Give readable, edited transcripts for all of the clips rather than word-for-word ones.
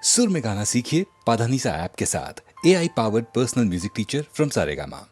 सुर में गाना सीखिए पाधानीसा ऐप के साथ। AI powered personal music teacher from Saregama.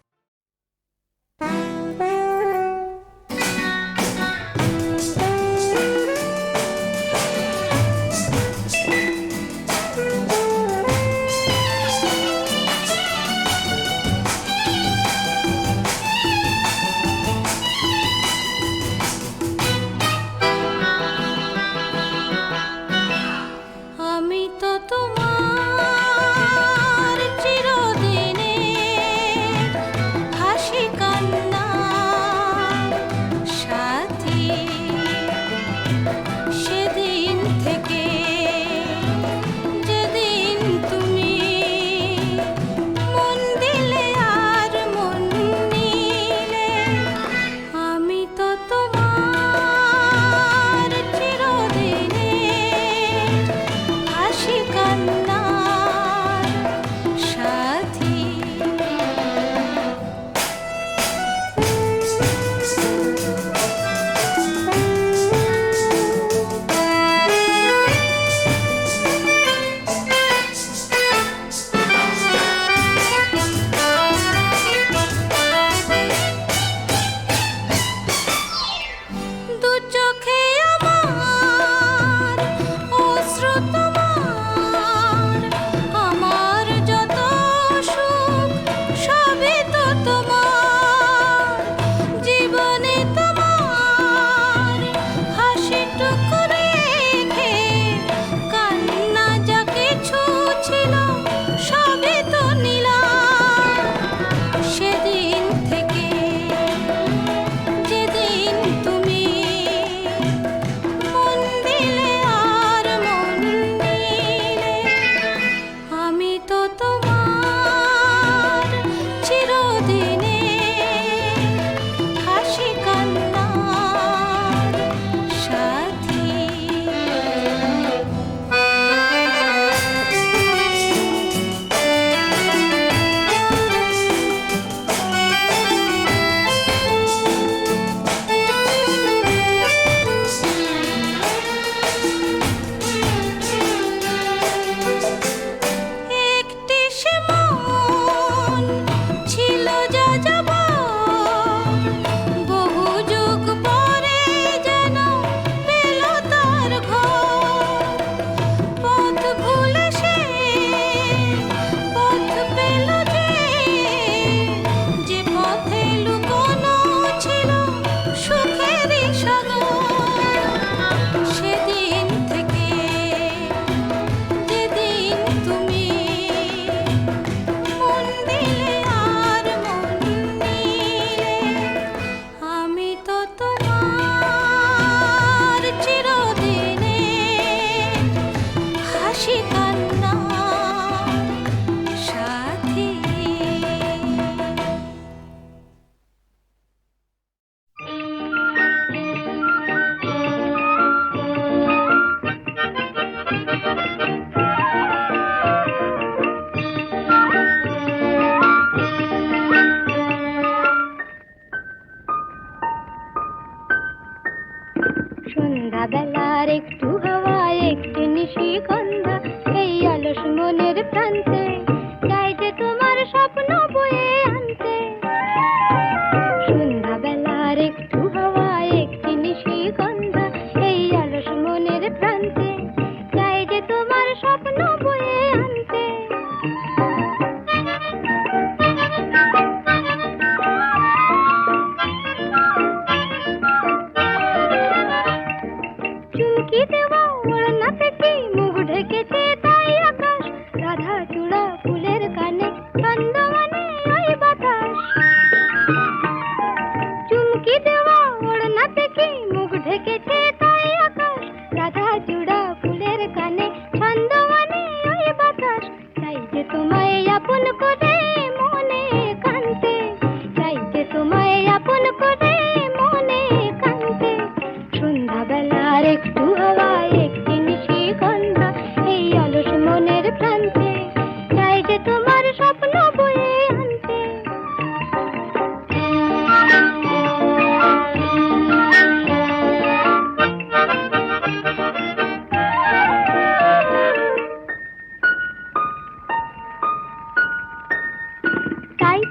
সন্ধ্যাবেলার একটু হাওয়া একটু নিশিগন্ধা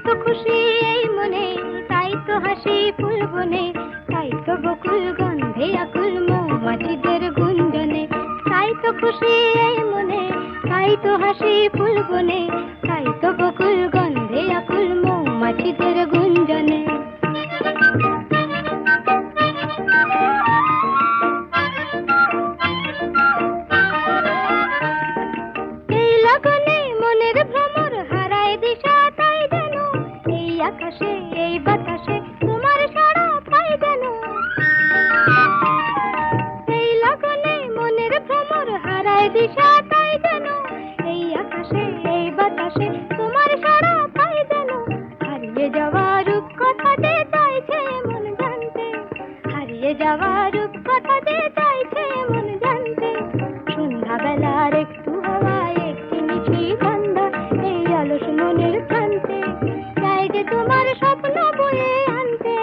তো খুশি এই মনে, তাই তো হাসি ফুল বনে, তাই তো বকুল গন্ধে আকুল মৌমাছিদের গুঞ্জনে। তাই তো খুশি এই মনে, তাই তো হাসি ফুল বনে, তাই তো বকুল গন্ধে আকুল মৌমাছিদের গুঞ্জনে। এই লগনে মনের ভ্রমর হারায় দিশা, তাই যেন এই আকাশে এই বাতাসে তোমার সাড়া পাই যেন। এই লগনে মনের ভ্রমর হারায় দিশা, তাই যেন এই আকাশে এই বাতাসে তোমার সাড়া পাই যেন। হারিয়ে যাওয়া রূপ কথা যে চাইছে মন জানতে, হারিয়ে যাওয়া রূপ কথা যে চাইছে মন জানতে। সন্ধ্যাবেলার একটু হাওয়ায় একটি মিষ্টি গন্ধ এই অলস মনের প্রান্তে, চাই যে তোমার স্বপ্ন বয়ে আনতে।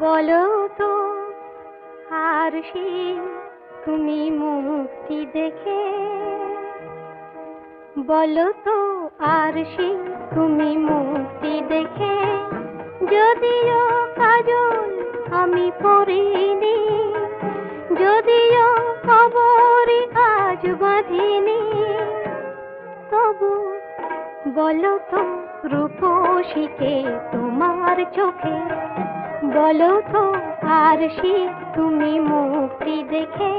বলো তো আরশি তুমি মুক্তি দেখে, বলো তো আরশি তুমি মুক্তি দেখে, যদিও কাজল আমি পরিনি, যদিও কবরে আজ বাঁধিনি, তবু বলো তো রূপসীকে তোমার চোখে, বলো তো আরশি তুমি মুক্তি দেখে।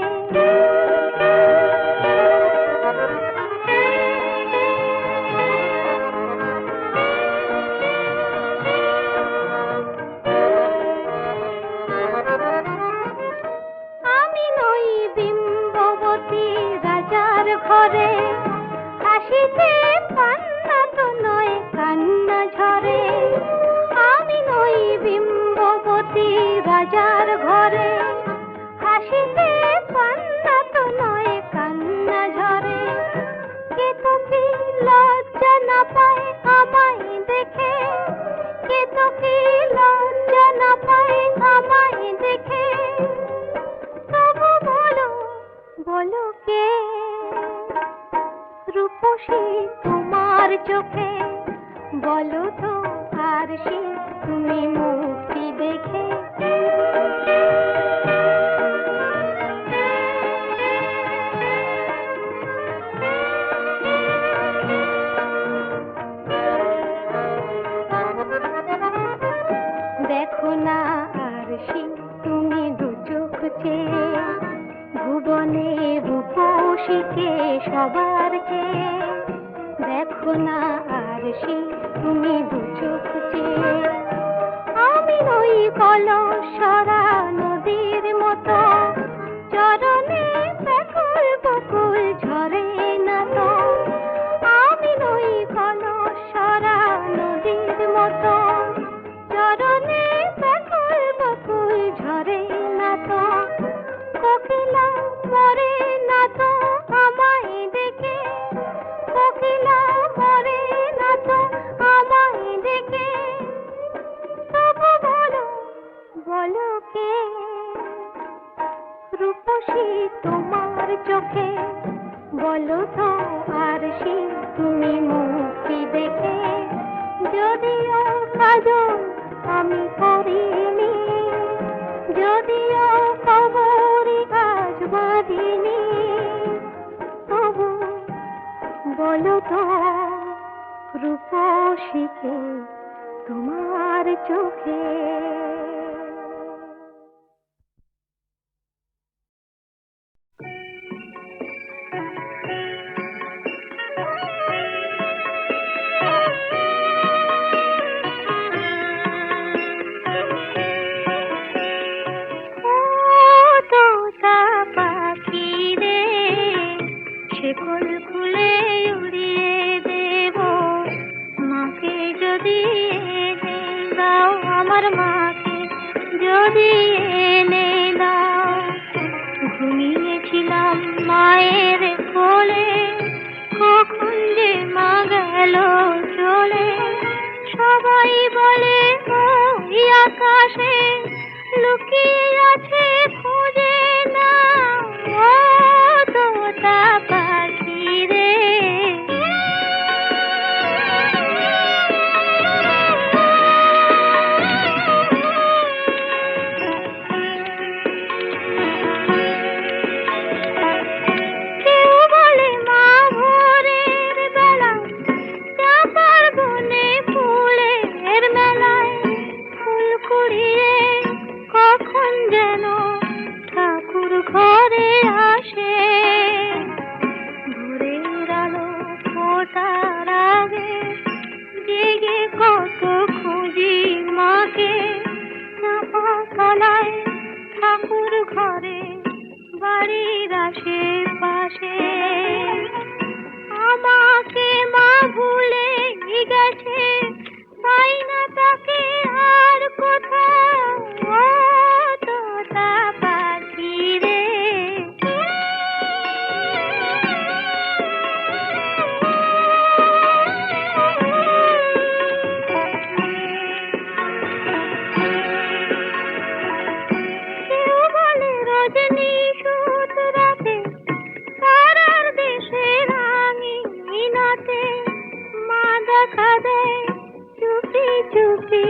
আমি নই বিম্ববতী রাজার ঘরে, হাসিতে পান্না তো নয় কান্না ঝরে। আমি নই বিম্ববতী রাজার ঘরে, হাসিতে পান্না তো নয় কান্না ঝরে। কে তো কি লজ্জা না পায় আমায় দেখে, কে তো কি লজ্জা না পায় আমায় দেখে, তবু বলো বলো কে রূপসী তোমার চোখে, বলো তো আরশি তুমি মুক্তি দেখে। দেখো না আরশি তুমি দু চোখ চেয়ে, ভুবনে রূপসীকে সবার চেয়ে। দেখো না আরশি তুমি দু চোখ চেয়ে, আমি নই কলসরা নদীর মতো, চরণে ব্যাকুল বকুল ঝরে না তো। আমি নই কলসরা নদীর মতো, চরণে ব্যাকুল বকুল ঝরে না তো। কোকিলা মরে না তো আমায় দেখে, কোকিলা মরে না তো আমায় দেখে, তবু বলো বলো কে রূপসী তোমার চোখে, বলো তো আরশি তুমি মুক্তি দেখে। যদিও কাজল আমি করিনি, যদিও কবরে আজ বাঁধিনি, তবু বলো তো রূপসীকে তোমার চোখে। আকাশে লুকিয়ে আছে খুঁজে না ও তোতা পাখি রে। কেউ বলে মা ভোরের বেলা চাঁপার বনে ফুলের মেলায় ফুল কুড়িয়ে কখন যেন ঠাকুর ঘরে আসে। ভোরের আলো ফোটার আগে জেগে কত খুঁজি মাকে চাঁপা তলায় ঠাকুর ঘরে বাড়ির আশেপাশে। আমাকে মা ভুলে গেছে পাই না তাকে আর কোথাও ও তোতা পাখি রে। কেউ বলে রজনী সুত রাতে তারার দেশে রাঙিনাতে মা দেখা দেয় চুপি চুপি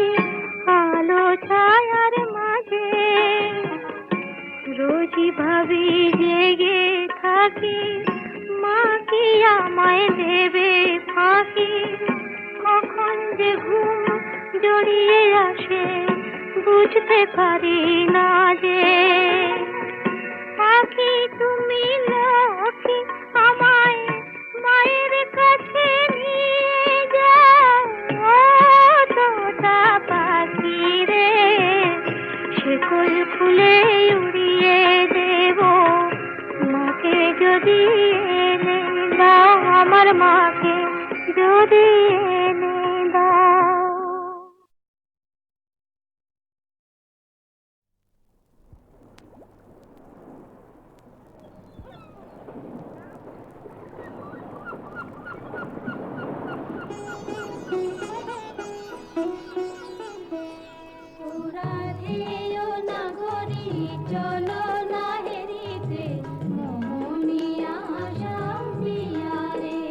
আলো ছায়ার মাঝে। রোজই ভাবি জেগে থাকি মা কি আমায় দেবে ফাঁকি। কখন যে ঘুম জড়িয়ে আসে বুঝতে পারি না যে। পাখি তুমি লক্ষ্মী আমায় মায়ের কাছে নিয়ে যাও ও তোতা পাখি রে। শিকল খুলে উড়িয়ে দেব মাকে যদি এনে দাও আমার মাকে যদি এনে দাও। রাধেয় নাগরী চলো না হেরিতে মোহনিয়া শান্তিয়া রে।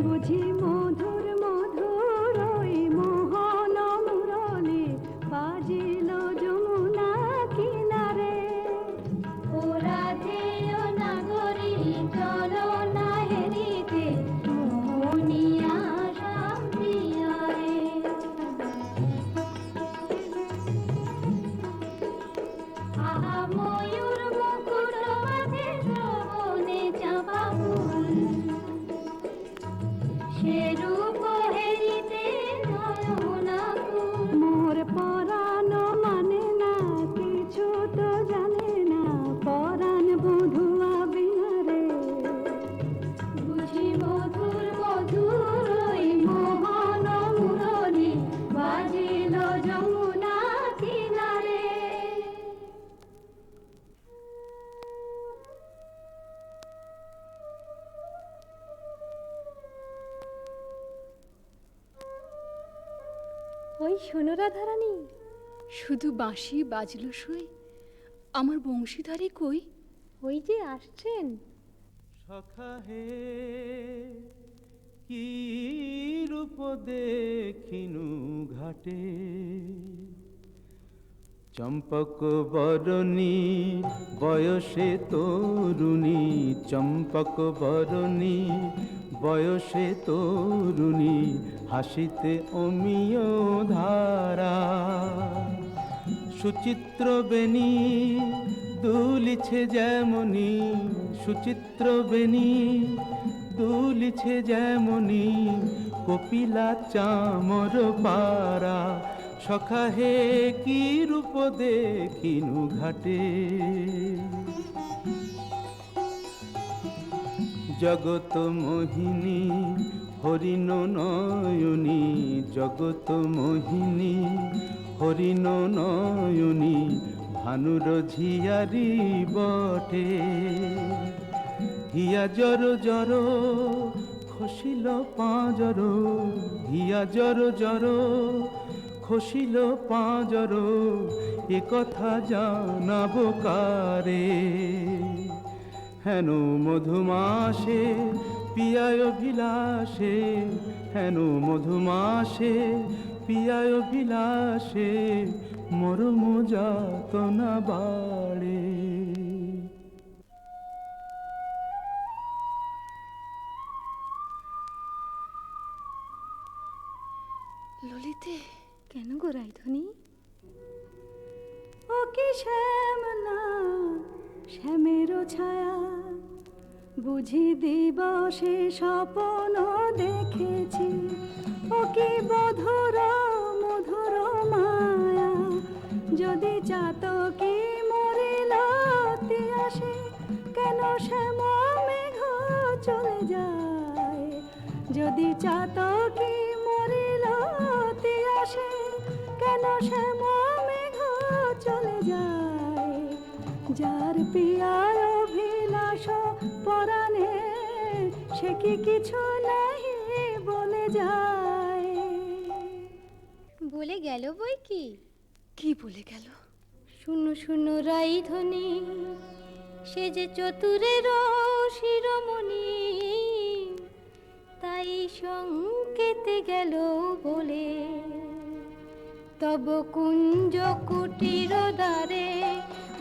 বুঝি মধুর মধুর ওই মোহন মুরলি বাজিল যমুনা কিনারে। ও রাধেয় নাগরী চলো না হেরিতে মোহনিয়া শান্তিয়া রে। আহা ময়ূর মুকুট মাঝে শ্রবণে চাঁপা ফুল সে রূপ হেরিতে নয়না কুল। মোর পরাণ মানে না কিছু তো জানে না পরাণ বধুয়া বিহারে। বুঝি মধুর মধুর ওই মোহন মুরলি বাজিল যমুনা কিনারে। ওই শোনো রাধারানী, শুধু বাঁশি বাজলো সই, আমার বংশীধারী কই? ওই যে আসছেন। সখা হে কি রূপ দেখিনু ঘাটে, চম্পক বরণী বয়সে তরুণী, চম্পক বরণী বয়সে তরুণী, হাসিতে অমিয় ধারা। সুচিত্র বেণী দুলিছে যেমনি, সুচিত্র বেণী দুলিছে যেমনি, কপিলা চামর পারা। সখা হে কি রূপ দেখিনু ঘাটে, জগত মোহিনী হরিণ নয়নী, জগত মোহিনী হরিণ নয়নী, ভানুর ঝিয়ারি বটে। হিয়া জর জর খসিল পাঁজর, হিয়া জর জর খসিল পাঁজর, এ কথা জানাবো কারে? হেন মধুমাসে পিয়ায় বিলাসে, হেন মধুমাসে পিয়ায় বিলাসে, মরম যাতনা বাড়ে। ললিতে, কেন গো রাইধনি? ও কি শ্যাম না শ্যামেরও ছায়া, বুঝি দিবসে স্বপ্ন দেখেছি। ও কি মধুর মধুর মায়া, যদি চাতকি মরিল আসে, কেন শ্যাম মেঘ চলে যায়? যদি চাতকি মরিল আসে, কেন শ্যাম মেঘ চলে যায়? যার পিয়ায় অভিলাষ পরাণে, সে কি কিছু নাহি বলে যায়? বলে গেল বই কি? কি বলে গেল? শুনো শুনো রাইধনি, সে যে চতুরের শিরোমণি, তাই সংকেতে গেল বলে, তব কুঞ্জ কুটির দ্বারে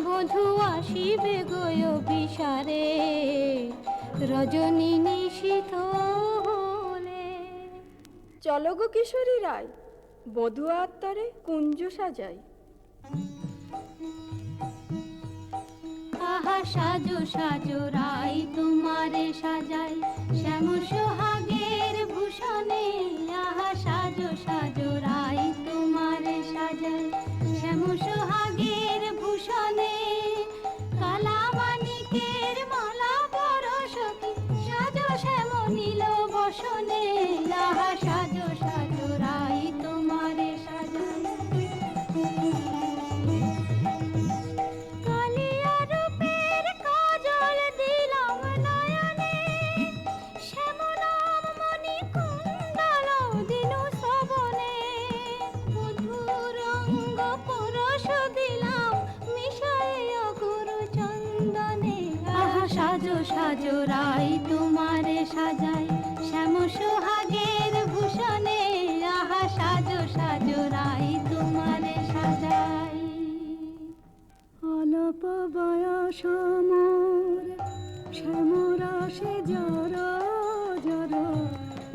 বধূ আসিবে গয় বিসারে, রজনী নিশীথ হলে। চলো গো কিশোরী রায়, বধূ আত্মারে কুঞ্জ সাজাই। আহা সাজো সাজো রাই তোমারে সাজাই, শ্যাম সোহাগের ভূষণে। আহা সাজো সাজো রাই তোমারে সাজাই, শ্যাম সোহাগের ভূষণে। কালা মানিকের মালা পরশকি, সাজো শ্যাম নীল বসনে। আহা সাজো সাজো রাই তোমারে সাজাই। কালিয়া রূপের কাজল দিলাম নয়নে, শ্যাম নাম মণি কুণ্ডল দিনু শ্রবণে। মধুর অঙ্গ পরশ দিলাম মিশাইয়া গুরু চন্দনে। আহা সাজো সাজো রাই তোমারে সাজাই, শ্যাম সোহাগের ভূষণে। আহা সাজো সাজো রাই তোমারে সাজাই। অল্প বয়স মোর শ্যামরাশে জর জর,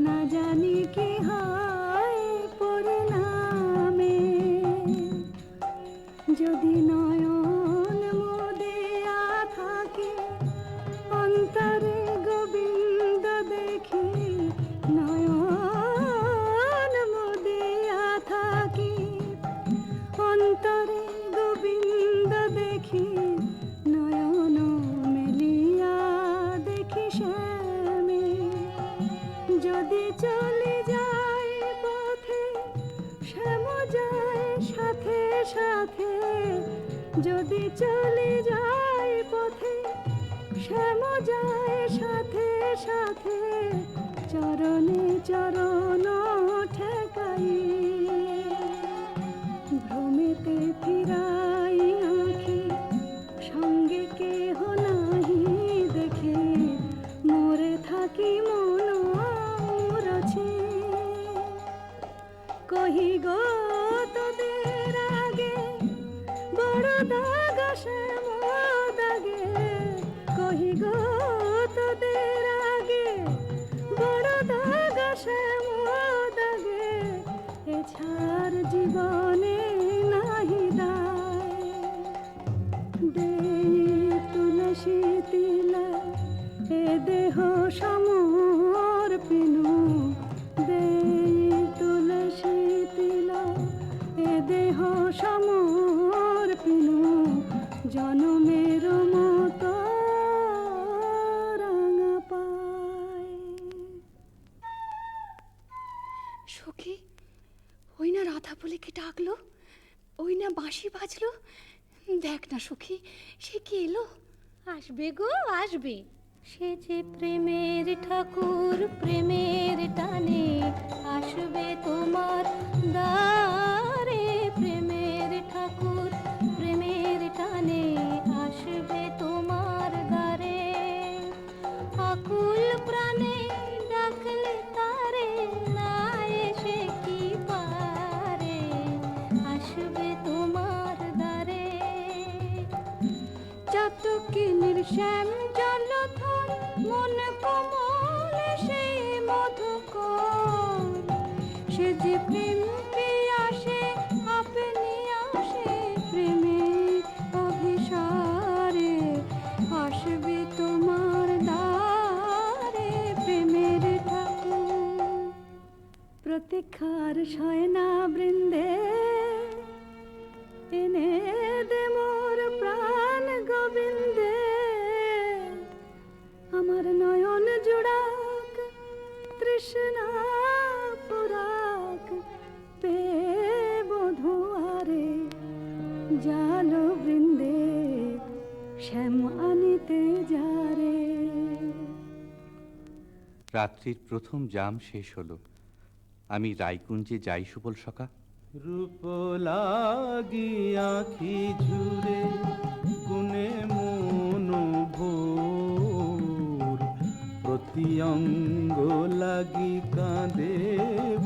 না জানি কি হয় পরিণামে। যদি নয়ন মুদিয়া থাকি, অন্তরে গোবিন্দ দেখি। নয়ন মুদিয়া থাকি, অন্তরে গোবিন্দ দেখি। নয়ন মেলিয়া দেখি শ্যামে, যদি চলে যায় পথে শ্যাম যায় সাথে সাথে। যদি চলে যায় পথে শ্যাম যায় সাথে সাথে। চরণে চরণ ঠেকাই, ভ্রমেতে ফিরাই আঁখি। সঙ্গে কেহ নাহি দেখে, মোরে থাকি মন রছে। কহি গো তোদের আগে, বড় দাগ শ্যাম দাগে। কহি গো তোদের আগে, বড় দাগ শ্যাম দাগে। এছাড় জীবনে নাহি দায়। দেই তুলসী তিলা, এ দেহ সমর্পিনু। দেই তুলসী তিলা, এ দেহ সমর্পিনু। জনমের মতো রাঙা পায়। সখী, ওই না রাধা বলে কে ডাকলো, ওই না বাঁশি বাজলো। দেখ না সখী, সে কি এলো? আসবে গো আসবে, সে যে প্রেমের ঠাকুর প্রেমের টানে আসবে তোমার দ্বারে। প্রাণে আসবে তোমার দ্বারে, আকুল প্রাণে ডাকলে তারে না এসে কি পারে, আসবে তোমার দ্বারে। চাতকিনীর শ্যাম জলধর মন কমল সেই মধুকর, সে যে প্রেম পিয়াসে আপনি আসে প্রেমের অভিসারে, আসবে তোমার দ্বারে প্রেমের ঠাকুর। প্রতীক্ষার শয়না বৃন্দে এনে দে মোর প্রাণ গোবিন্দে, আমার নয়ন জোড়াক তৃষ্ণা পুরাক পে বধুয়ারে, জাল বৃন্দে শ্যাম আনিতে যারে। রাত্রির প্রথম জাম শেষ হলো, আমি রায়কুঞ্জে যাই সুবল সখা। রূপ লাগি আখি ঝুরে গুনে মন ভোর, প্রতি অঙ্গ লাগি কাঁদে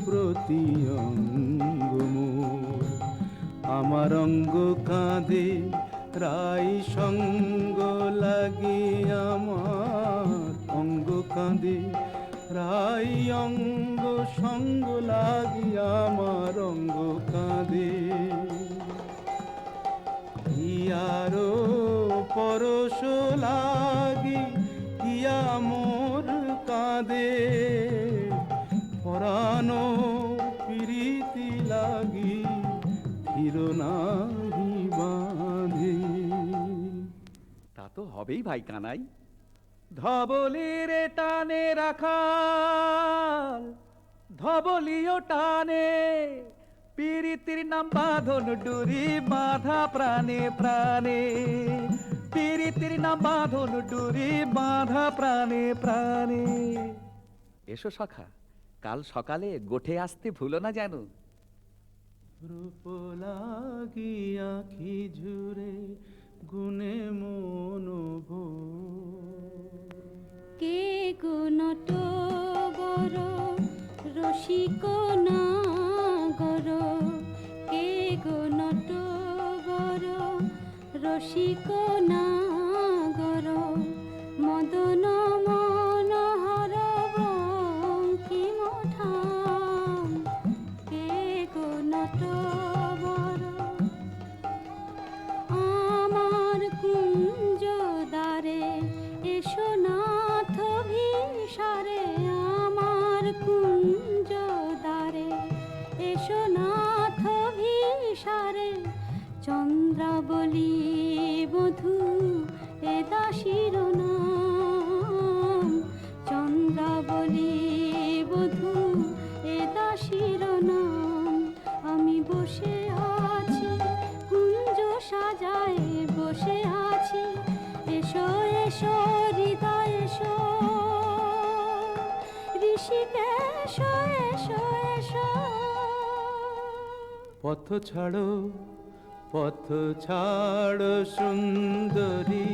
প্রতি অঙ্গ মোর। আমার অঙ্গ কাঁদে রাই সঙ্গ লাগি, আমার অঙ্গ কাঁদে রাই অঙ্গ সঙ্গ লাগি, আমার অঙ্গ কাঁদে। হিয়ারো পরশ লাগি হিয়া মোর কাঁদে, পরানো প্রীতি লাগি ধীর নাহি বাঁধে। তা তো হবেই ভাই কানাই। ধবলির টানে রাখাল ধবলিও টানে, পীরিতির নাম বাঁধন ডুরি বাঁধা প্রাণে প্রাণে, পীরিতির নাম বাঁধন ডুরি বাঁধা প্রাণে প্রাণে। এসো সখা, কাল সকালে গোঠে আসতে ভুলো না যেন। রূপ লাগি আখি ঝুরে গুনে মন ভোর। কে গো নটবর রসিক নাগর, কে গো নটবর রসিক নাগর, মদন মনোহর বঙ্কিম ঠাম, কে গো নটবর আমার কুঞ্জ দ্বারে এসো নাথ ভিসারে, আমার কুঞ্জ দ্বারে এসো নাথ ভিসারে, চন্দ্রাবলী বধূ এ দাসীর নাম, চন্দ্রাবলী বধূ এ দাসীর নাম। আমি বসে আছি কুঞ্জ সাজায় বসে আছি, এসো এসো হৃদয় এসো, ঋষিকেশ এসো এসো। পথ ছাড়ো সুন্দরী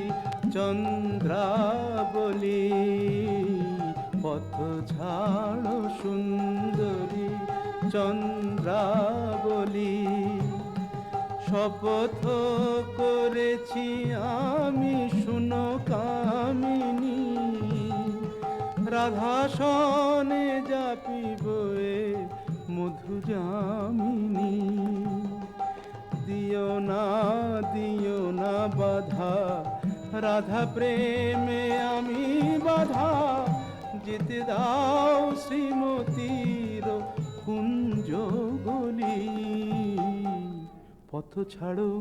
চন্দ্রাবলী, পথ ছাড়ো সুন্দরী চন্দ্রাবলী। শপথ করেছি আমি শুনো কামিনী, রাধা সনে যাপিব এ মধু যামিনী। দিও না বাধা রাধা প্রেমে আমি বাধা, যেতে দাও শ্রীমতীর কুঞ্জ গলি। পথ ছাড়ো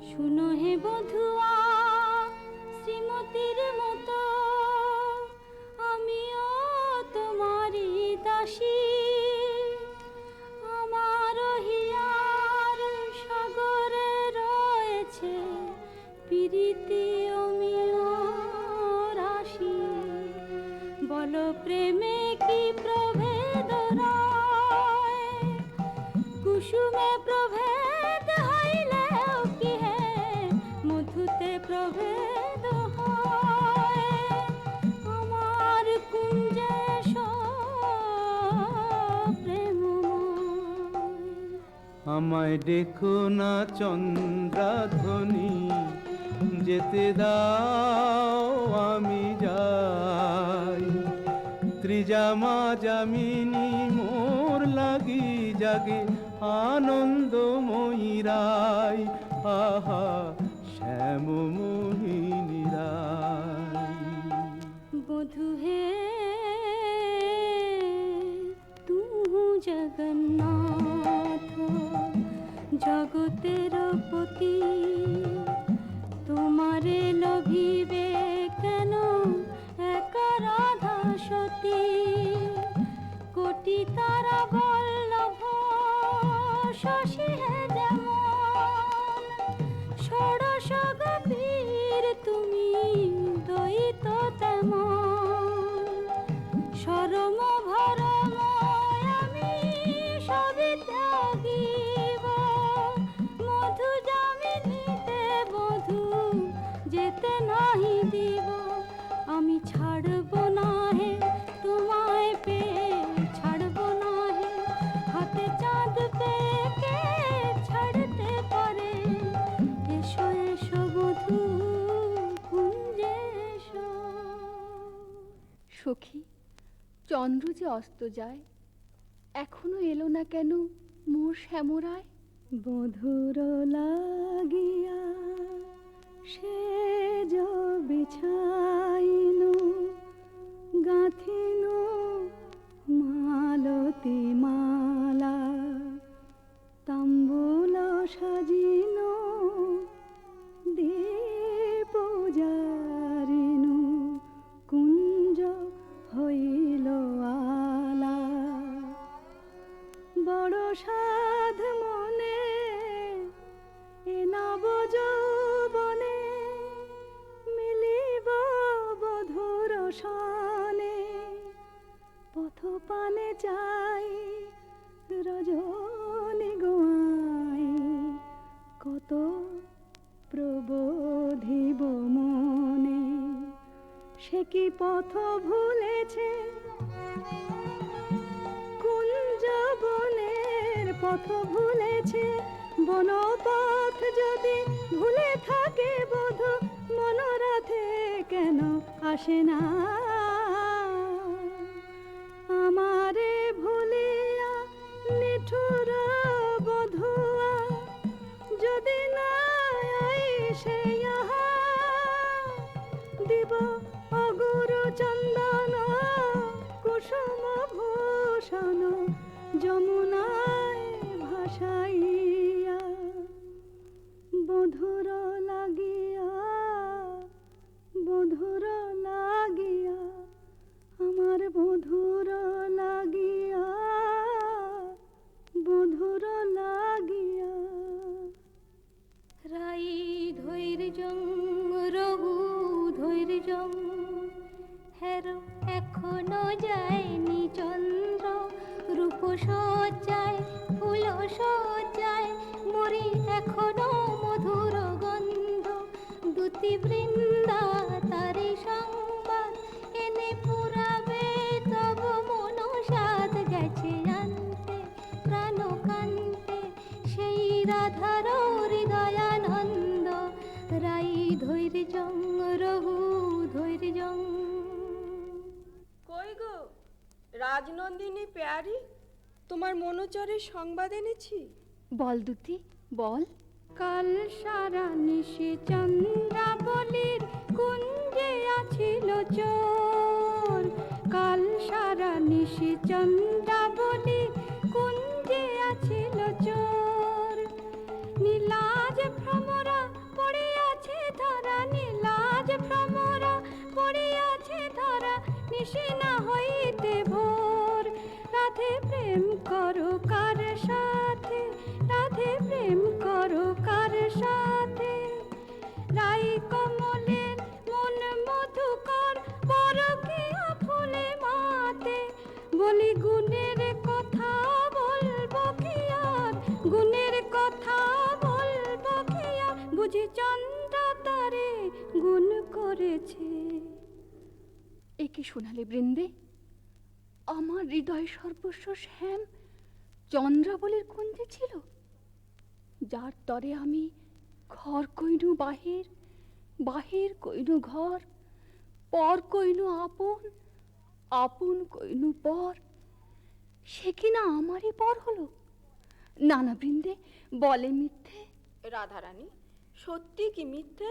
শুনো হে বধুয়া শ্রীমতীর মতো, আমিও তোমারই দাসী। আমার হিয়ার সাগরে রয়েছে প্রীতি অমিয় রাশি, বলো প্রেমে কি প্রভেদ রয়, কুসুমে প্রভেদ হইলেও কি হে মধু আমায় ডেকো না চন্দ্রাধ্বনি, যেতে দাও আমি যাই। ত্রিজামা যামিনী মোর লাগি জাগে আনন্দময়ী রায়, আহা শ্যাম মোহিনী রায়। বধু হে তু জগন্নাথ জগতের পতি, তোমারে লোভিবে কেন একা রাধা সতী। কোটি তারা বল্লভ শশী হে যেমন, ষোড়শ গতির তুমি দ্বৈত তেমন। সরম ভরম আমি সবই ত্যাগিব, মধু যামিনীতে বধূ যেতে নাহি দিব। আমি ছাড়ব না হে তোমায় পেয়ে, ছাড়ব না হে হাতে চাঁদ পেয়ে কে ছাড়তে পারে। এসো এসো বধূ কুঞ্জে এসো। সখী, চন্দ্র যে অস্ত যায়, এখনো এলো না কেন মোর শ্যামরায়? বধুর লাগিয়া সেজ বিছাইনু, গাঁথিনু মালতী মালা, তাম্বুল সাজিনু দীপ জারিনু, কুঞ্জ হইল আলা। বড় সাধ মনে এ নব যৌবনে, মিলিব বধুর সনে। পথ পানে চাই রজনী গোয়াই, কত প্রবোধিব মনে। সে কি পথ ভুলেছে কুঞ্জ বনের পথ ভুলেছে। বনপথ যদি ভুলে থাকে বধূ, মনোরথে কেন আসে না? আমারে ভুলিয়া নিঠুর বধুয়া, যদি না আইসে ইহা, দিব অগুরু চন্দন কুসুম ভূষণ যমুনায় ভাসাইয়া। বধুর লাগিয়া, বধুর লাগিয়া, আমার বধুর লাগিয়া, বধুর লাগিয়া। রাই ধৈর্যং রঘু ধৈর্যং, হের এখনো যায়নি চন্দ্র। রূপ সজ্জায় ফুল সজ্জায় মরি এখনো মধুর গন্ধ। দুতি বৃন্দা তারি সংবাদ এনে পুরাবে তব মনসাদ। গেছে আনতে প্রাণ কান্তে সেই রাধার হৃদয়ানন্দ। রাই ধৈর্যং রঘু ধৈর্যং। কই গো রাজনন্দিনী পেয়ারি, তোমার মনোচরের সংবাদ এনেছি। বল দুতি বল। কাল সারা নিশি চন্দ্রাবলীর কুঞ্জে আছিল চোর। কাল সারা নিশি চন্দ্রাবলীর কুঞ্জে আছিল চোর। নীলাজ ভ্রমরা পড়িয়াছে ধরা, নীলাজ ভ্রমরা পড়িয়াছে ধরা। নিশি না হইতে ভোর। রাধে প্রেম করো কার সাথে, রাধে প্রেম করো কার সাথে। রাই কমলের মন মধুকর, পরকীয়া ফুলে মাতে। বলি গুণের কথা বলবো কি আর, গুণের কথা বলবো কি আর। বুঝি চন্দ্র তারে গুণ করেছে। একে শোনালে বৃন্দে, আমার হৃদয় সর্বস্ব শ্যাম চন্দ্রাবলীর কুঞ্জে ছিল। যার তরে আমি ঘর কইনু বাহির, বাহির কইনু ঘর, পর কইনু আপন, আপন কইনু পর, সে কিনা আমারই পর হলো। নানা বৃন্দে বলে মিথ্যে। রাধারানী, সত্যি কি মিথ্যে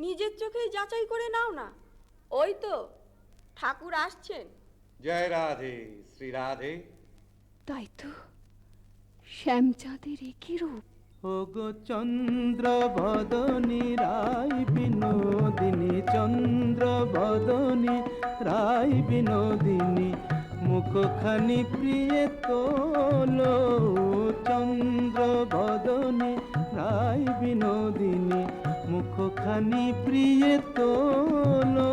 নিজের চোখেই যাচাই করে নাও না। ওই তো ঠাকুর আসছেন। জয় রাধে, শ্রী রাধে। তাই তো, শ্যামচাঁদের একই রূপ। ওগো চন্দ্র বদনী রায় বিনোদিনী, চন্দ্র বদনী রায় বিনোদিনী, মুখখানি প্রিয়ে তোলো। চন্দ্র বদনী রায় বিনোদিনী, মুখখানি প্রিয়ে তোলো।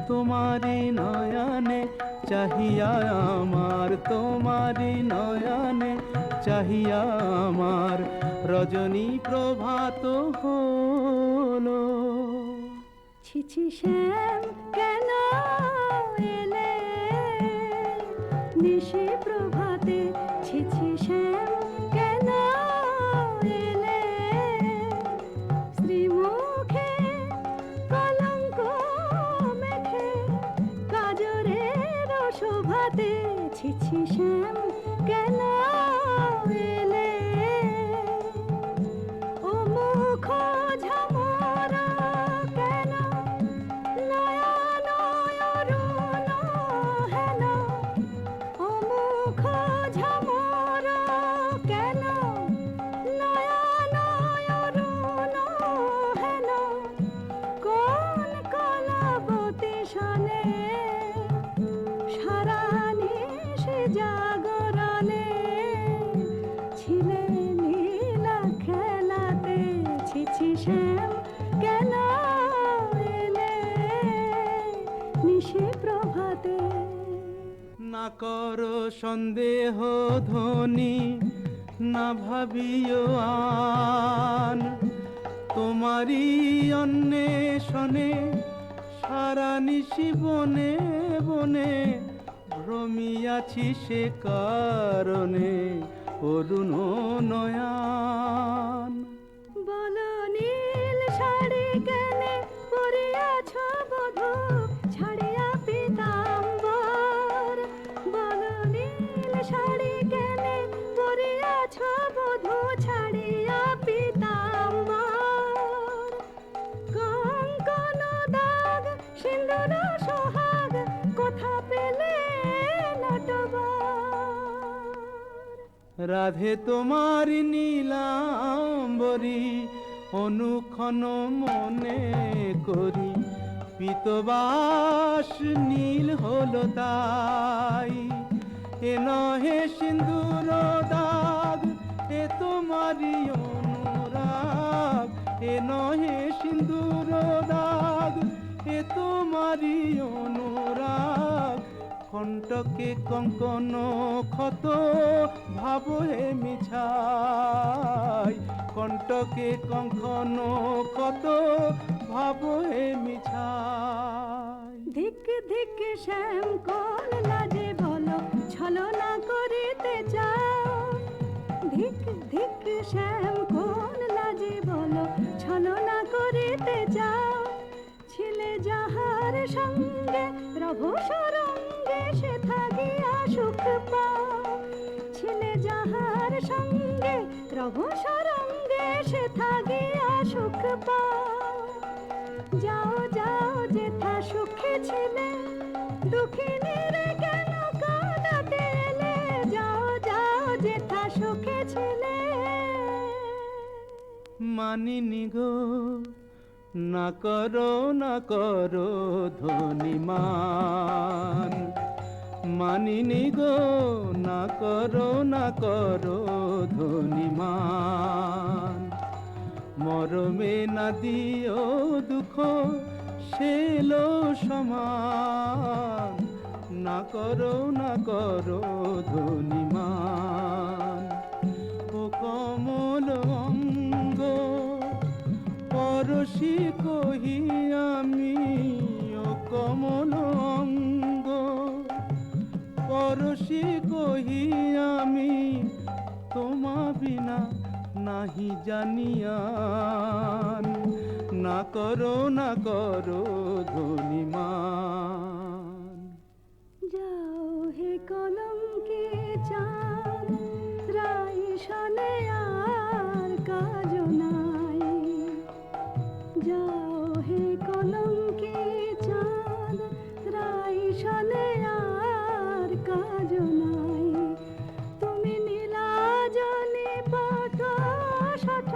তোমারি নয়নে চাহিয়া আমার, তোমারি নয়নে চাহিয়া আমার, রজনী প্রভাত হলো। ছিছি শ্যাম কেন এলে নিশি প্রভাতে, ছিছি শ্যাম কেন এলে শ্রীমুখে কলঙ্ক মেখে কাজরের শোভাতে, ছিছি শ্যাম কেন এলে ও মুখ ঝামরা কেন নয়ন অরুণ হেন, ও মুখ ঝামরা কেন নয়ন অরুণ হেন, কোন কলাবতী শনে সারা নিশি জাগরণে ছিলে নীলা খেলাতে, ছিছি শ্যাম কেন এলে নিশি প্রভাতে। না করো সন্দেহ ধ্বনি, না ভাবিও আন, তোমারই অন্বেষণে সারা নিশি বনে বনে ভ্রমিয়াছি, সে কারণে অরুণ নয়ান। বলো নীল শাড়ি কেনে পরিয়াছ বধূ ছাড়িয়া পীতাম্বর, বলো নীল শাড়ি কেনে পরিয়াছ বধূ ছাড়িয়া পীতাম্বর, কঙ্কন দাগ সিন্দুর সোহাগ কোথা পেলে নটবর। রাধে তোমার নীলাম্বরী অনুক্ষণ মনে করি, পীতবাস নীল হলো তাই। এ নহে সিন্দুর দাগ, এ তোমারই অনুরাগ, এ নহে সিন্দুর দাগ, এ তোমারই অনুরাগ। কণ্টকে কঙ্কন ক্ষত ভাব হে মিছাই, কণ্টকে কঙ্কন ক্ষত ভাব হে মিছাই। ধিক ধিক শ্যাম কোন লাজে বলো ছলনা করিতে চাও, ধিক ধিক শ্যাম কোন লাজে বলো ছলনা করিতে চাও, ছিলে যাহার সঙ্গে রভ সরঙ্গে সে থাকিয়া সুখ পাও, ছিলে যাহার সঙ্গে রভ সরঙ্গে সে থাকিয়া সুখ পাও। যাও যাও যেথা সুখে ছিলে দুঃখিনীর কেন কাঁদাতে এলে, যাও যাও যেথা সুখে ছিলে। মানিনি গো না করো ধনিমান, মানিনি গো না করো ধনিমান। মরমে না দিও দুঃখ সেলো সমান, না করো ধনিমান। ও কমল অঙ্গ পরশি কহি আমি, ও কমল অঙ্গ পরশি কহি আমি, তোমা বিনা না নাহি জানিয়ান না করো ধনিমান। যাও হে কলঙ্কে চাঁদ, রাই শনে আর কাজ নাই। যাও হে কলঙ্কে চাঁদ, রাই শনে আর কাজ নাই। তুমি নীলাজনে পট শঠ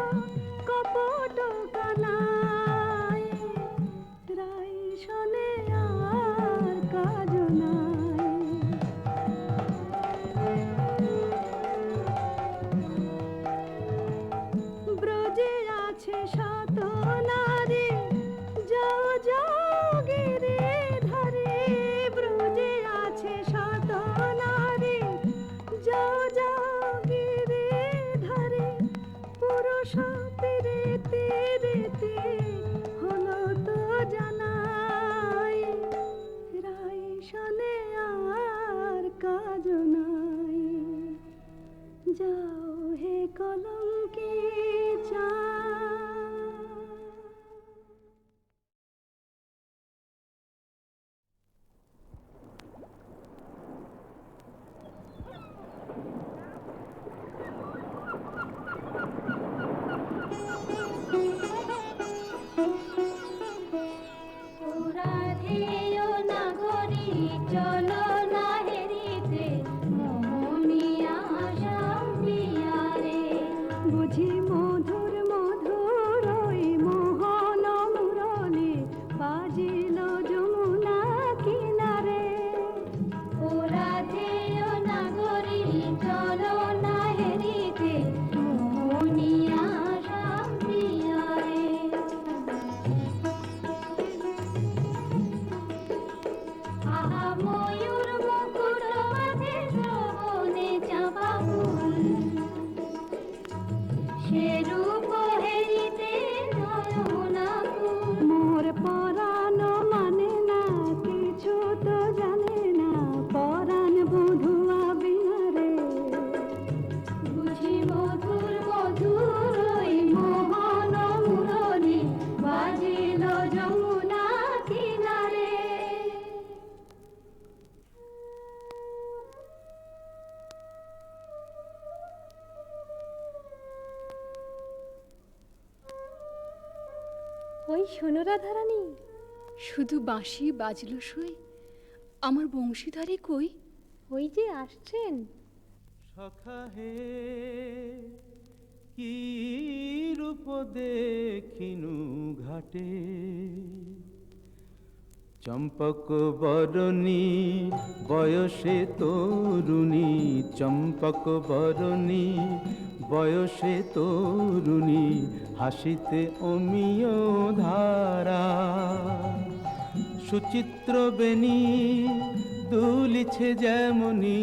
কপট কানাই, রাই শনে আর কাজ নাই। ব্রজে আছে শত নারী, যাও যাও গিরি ধরে। ব্রজে আছে শত নারী, যাও যাও গিরি ধরে। পুরুষ পিরিতি রীতি হলো তো জানাই, রাই শনে আর কাজ নাই। যাও হে কলঙ্কে চাঁদ। রাধেয় নাগরী চলো না হেরিতে, মোহনিয়া শাম্পিয়ারে। বুঝি মধুর মধুর ওই মোহন মুরলি বাজিল যমুনা কিনারে। ও রাধেয় নাগরী চলো না হেরিতে, মোহনিয়া শাম্পিয়ারে। আহা ময়ূর মুকুট মাঝে শ্রবণে চাঁপা ফুল, সে রূপ হেরিতে নয়না কুল। মোর পরাণ মানে না কিছু তো জানে না, পরাণ বধুয়া বিনারে। বুঝি মধুর মধুর ওই মোহন মুরলি বাজিল যমুনা কিনারে। ওই শোনো রাধারানী, শুধু বাঁশি বাজলো সই, আমার বংশীধারী কই? ওই যে আসছেন। সখা হে কি রূপ দেখিনু ঘাটে, চম্পক বরণী বয়সে তরুণী। চম্পক বরণী বয়সে তরুণী, হাসিতে অমিয় ধারা। সুচিত্র বেণী দুলিছে যেমনি,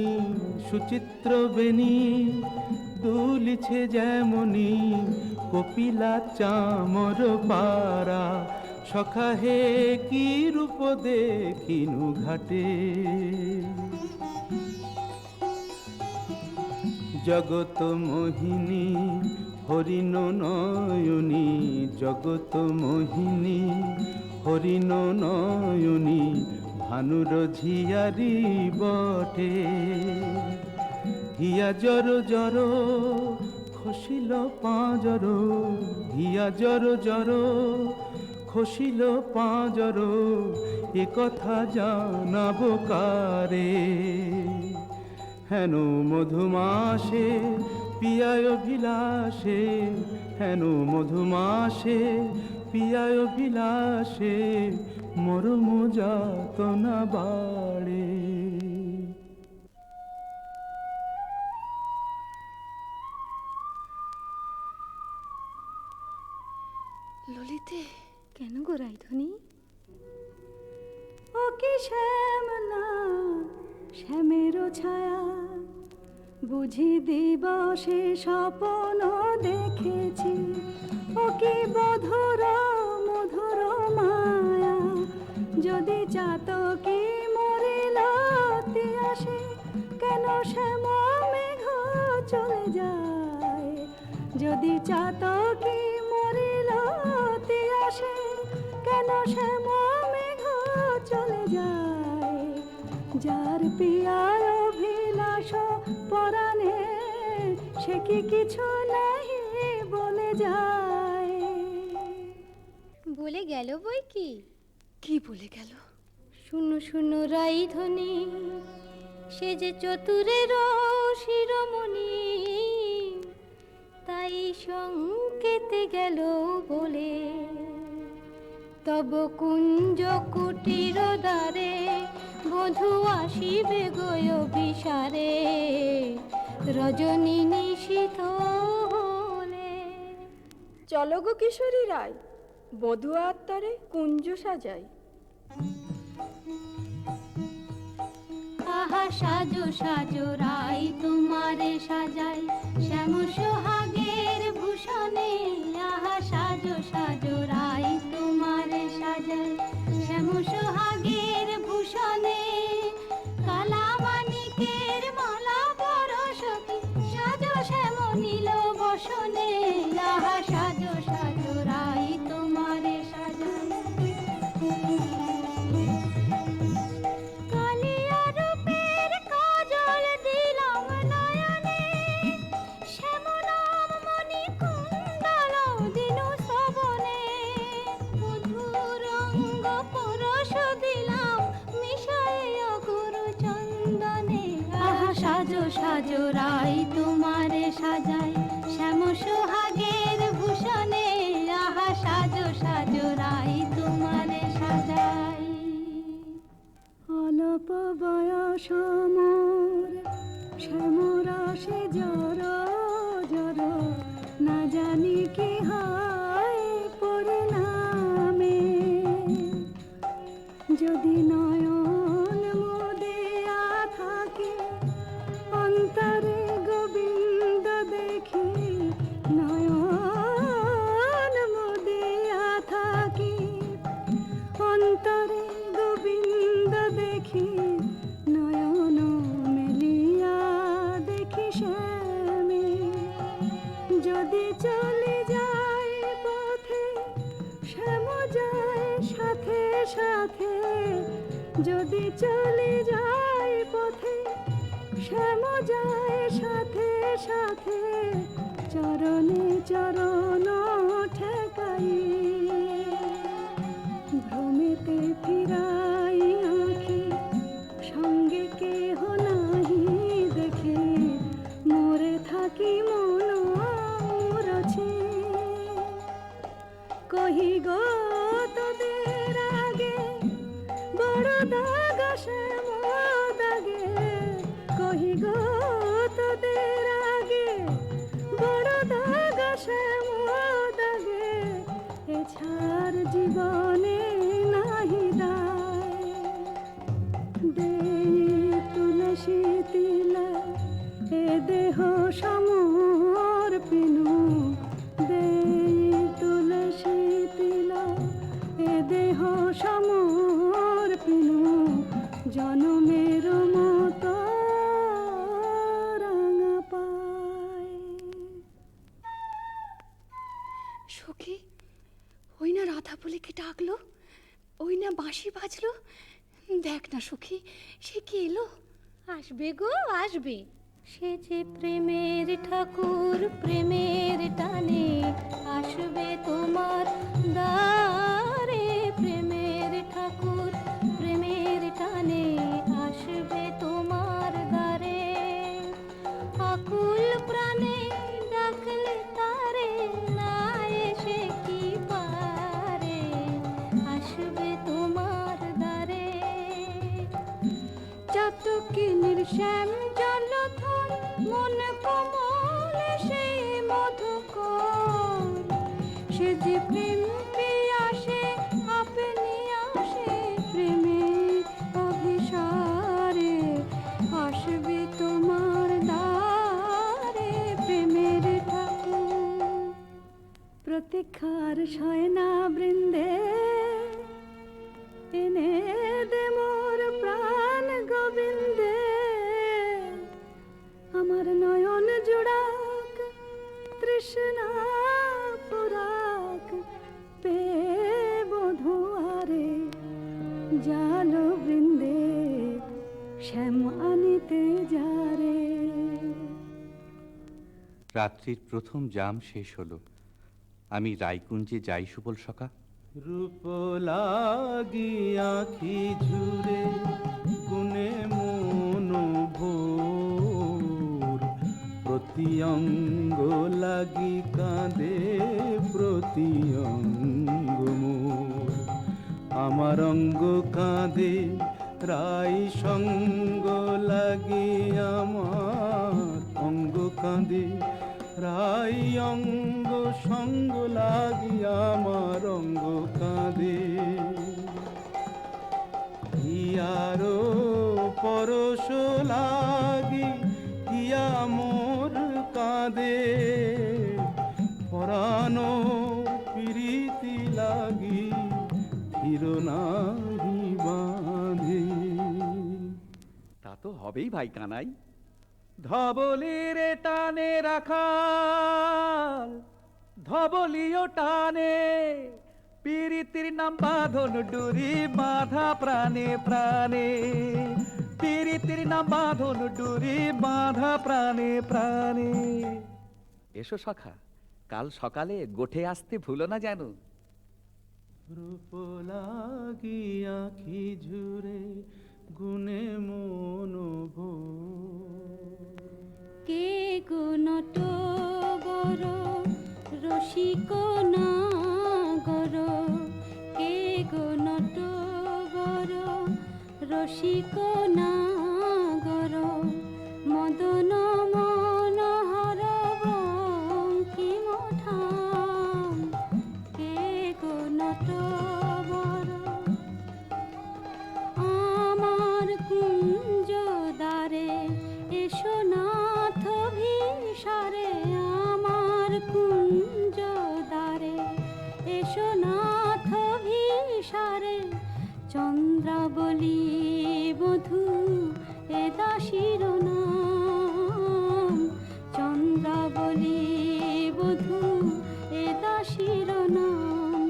সুচিত্র বেণী দুলিছে যেমনি, কপিলা চামর পারা। সখা হে কি রূপ দেখিনু ঘাটে, জগত মোহিনী হরিণ নয়নী। জগত মোহিনী হরিণ নয়নী, ভানুর ঝিয়ারি বটে। হিয়া জর জর খসিল পাঁজর, হিয়া জর জর খসিল পাঁজর। এ কথা জানাবো কারে, হেন মধুমাসে পিয়ায় বিলাসে। হেন মধুমাসে পিয়ায় বিলাসে, মরম যাতনা বাড়ে। ললিতে, কেন গো রাইধনী? ও কি শ্যাম না শ্যামের ছায়া, বুঝি দিবসে স্বপন দেখেছি। ও কি মধুর মধুর মায়া, যদি চাতকি মরিল আসে, কেন শ্যাম মেঘ চলে যায়। যদি নদী চাতকি মরিল তিয়াসে, কেন শ্যাম মেঘ চলে যায়, যার পিয়ার অভিলাষ পরাণে, সে কি কিছু নাহি বলে যায়। বলে গেল বই কি? কি বলে গেল? শুনো শুনো রাই ধ্বনি, সে যে চতুরের শিরোমণি, তাই সংকেতে গেল বলে, তব কুঞ্জ কুটির দ্বারে বধূ আসিবে গয় বিসারে, রজনী নিশীথ হলে। চলো গো কিশোরী রায়, বধূ আত্মারে কুঞ্জ সাজাই। আহা সাজো সাজো রাই তোমারে সাজাই, শ্যাম সোহাগের ভূষণে। আহা সাজো সাজো রাই তোমারে সাজাই, শ্যাম সোহাগের ভূষণে। কালা মানিকের মালা পরশকি, সাজো শ্যাম নীল বসনে। আহা সাজো সাজো রাই তোমারে সাজাই। কালিয়া রূপের কাজল দিলাম নয়নে, শ্যাম নাম মণি কুণ্ডল দিনু শ্রবণে। মধুর অঙ্গ পরশ দিলাম মিশাইয়া গুরু চন্দনে। আহা সাজো সাজো রাই তোমারে সাজাই, শ্যাম সোহাগের ভূষণে। আহা সাজো সাজো রাই তোমারে সাজাই। অল্প বয়স মোর শ্যামরাশে জর জর, না জানি কি হয় পরিণামে। যদি নয়ন মুদিয়া থাকে, অন্তরে গোবিন্দ দেখি। নয়ন মুদিয়া থাকি, অন্তরে গোবিন্দ দেখি। নয়ন মেলিয়া দেখি শ্যামে। যদি চলে যায় পথে, শ্যাম যায় সাথে সাথে। যদি চলে যায় পথে, শ্যাম যায় সাথে সাথে। চরণে চরণ ঠেকাই, ভ্রমেতে ফিরাই আঁখি। সঙ্গে কেহ নাহি দেখে, মোরে থাকি মন মুরছে। কহি গো তোদের আগে, বড় দাগ শ্যাম দাগে। কহি গো তোদের আগে, বড় দাগ শ্যাম দাগে। এছাড় জীবনে নাহি দায়। দেই তুলসী তিলা, এ দেহ সমর পিনু। দেই তুলসী তিলা, এ দেহ সমর পিনু। জনমের মতো রাঙা পায়। সখী, ওই না রাধা বলে কে ডাকলো, ওই না বাঁশি বাজলো। দেখ না সখী, সে কি এলো? আসবে গো আসবে, সে যে প্রেমের ঠাকুর প্রেমের টানে আসবে তোমার দ্বারে। প্রেমের ঠাকুর প্রেমের টানে আসবে তোমার দ্বারে। আকুল প্রাণে ডাকলে তারে, না এসে কি পারে। আসবে তোমার দ্বারে। চাতকিনীর শ্যাম জলধর, মন কমল সেই মধুকর। সে যে প্রেম পিয়াসে আপনি আসে, প্রেমে অভিসারে। আসবে তোমার দ্বারে প্রেমের ঠাকুর। প্রতীক্ষার শয়না বৃন্দে, এনে দে মোর প্রাণ গোবিন্দে। আমার নয়ন জোড়াক তৃষ্ণা আলো বৃন্দে শ্যাম আনিতে যারে। রাত্রির প্রথম জাম শেষ হলো, আমি রায়কুঞ্জে যাই সুবল সখা। রূপ লাগি আখি ঝুরে গুনে মন ভোর, প্রতি অঙ্গ লাগি কাঁদে প্রতি অঙ্গ মোর। আমার অঙ্গ কাঁদে রাই সঙ্গ লাগি, আমার অঙ্গ কাঁদে রাই অঙ্গ সঙ্গ লাগি, আমার অঙ্গ কাঁদে। হিয়ারো পরশ লাগি হিয়া মোর কাঁদে, পরানো প্রীতি লাগি ধীর নাহি বাঁধে। তা তো হবেই ভাই কানাই। ধবলির টানে রাখাল, ধবলিও টানে, পীরিতির নাম বাঁধন ডুরি বাঁধা প্রাণে প্রাণে। পীরিতির নাম বাঁধন ডুরি বাঁধা প্রাণে প্রাণে। এসো সখা, কাল সকালে গোঠে আসতে ভুলো না যেন। রূপ লাগি আখি ঝুরে গুনে মন ভোর। কে গো নটবর রসিক নাগর, কে গো নটবর রসিক নাগর, মদন মনোহর বঙ্কিম ঠাম, কে গো নটবর আমার কুঞ্জ দ্বারে এসো নাথ ভিসারে, আমার কুঞ্জ দ্বারে এসো নাথ ভিসারে। চন্দ্রাবলী বধূ এ দাসীর নাম, চন্দ্রাবলী বধূ এ দাসীর নাম।